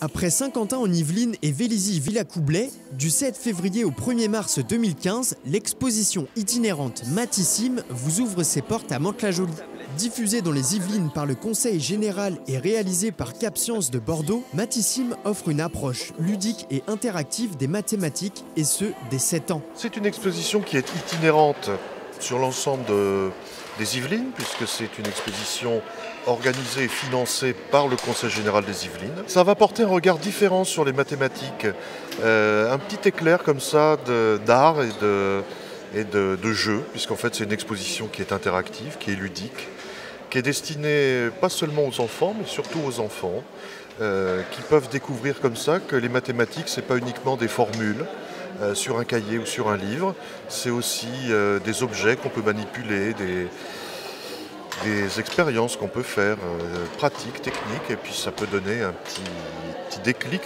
Après Saint-Quentin en Yvelines et Vélizy-Villacoublay, du 7 février au 1er mars 2015, l'exposition itinérante Matissime vous ouvre ses portes à Mantes-la-Jolie. Diffusée dans les Yvelines par le Conseil général et réalisée par Cap Sciences de Bordeaux, Matissime offre une approche ludique et interactive des mathématiques, et ce, dès 7 ans. C'est une exposition qui est itinérante sur l'ensemble des Yvelines, puisque c'est une exposition organisée et financée par le Conseil général des Yvelines. Ça va porter un regard différent sur les mathématiques, un petit éclair comme ça d'art et de jeu, puisqu'en fait c'est une exposition qui est interactive, qui est ludique, qui est destinée pas seulement aux enfants, mais surtout aux enfants, qui peuvent découvrir comme ça que les mathématiques, c'est pas uniquement des formules sur un cahier ou sur un livre, c'est aussi des objets qu'on peut manipuler, des expériences qu'on peut faire, pratiques, techniques, et puis ça peut donner un petit déclic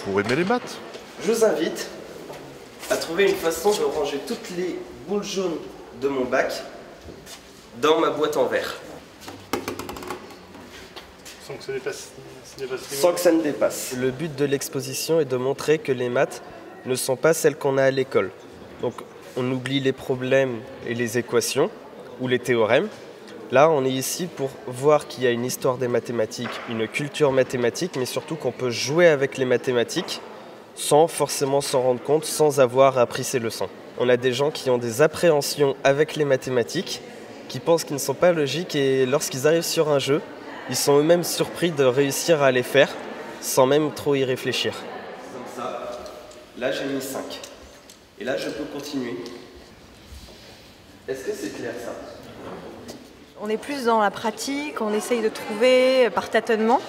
pour aimer les maths. Je vous invite à trouver une façon de ranger toutes les boules jaunes de mon bac dans ma boîte en verre. Sans que ça dépasse. Sans que ça ne dépasse. Le but de l'exposition est de montrer que les maths ne sont pas celles qu'on a à l'école. Donc on oublie les problèmes et les équations ou les théorèmes. Là, on est ici pour voir qu'il y a une histoire des mathématiques, une culture mathématique, mais surtout qu'on peut jouer avec les mathématiques sans forcément s'en rendre compte, sans avoir appris ces leçons. On a des gens qui ont des appréhensions avec les mathématiques, qui pensent qu'ils ne sont pas logiques, et lorsqu'ils arrivent sur un jeu, ils sont eux-mêmes surpris de réussir à les faire sans même trop y réfléchir. Comme ça, là j'ai mis 5. Et là je peux continuer. Est-ce que c'est clair ça ? On est plus dans la pratique, on essaye de trouver par tâtonnement.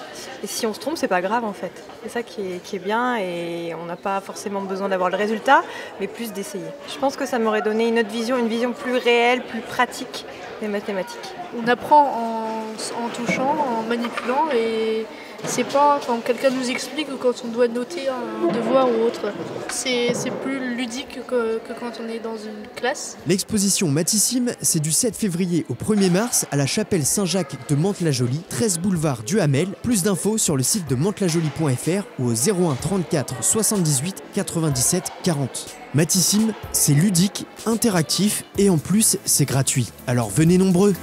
Et si on se trompe, c'est pas grave en fait. C'est ça qui est bien, et on n'a pas forcément besoin d'avoir le résultat, mais plus d'essayer. Je pense que ça m'aurait donné une autre vision, une vision plus réelle, plus pratique des mathématiques. On apprend en touchant, en manipulant, et c'est pas quand quelqu'un nous explique ou quand on doit noter un devoir ou autre. C'est plus ludique que quand on est dans une classe. L'exposition Matissime, c'est du 7 février au 1er mars à la chapelle Saint-Jacques de Mantes-la-Jolie, 13 boulevard du Hamel. Plus d'infos sur le site de mantes-la-jolie.fr ou au 01 34 78 97 40. Matissime, c'est ludique, interactif et en plus c'est gratuit. Alors venez nombreux!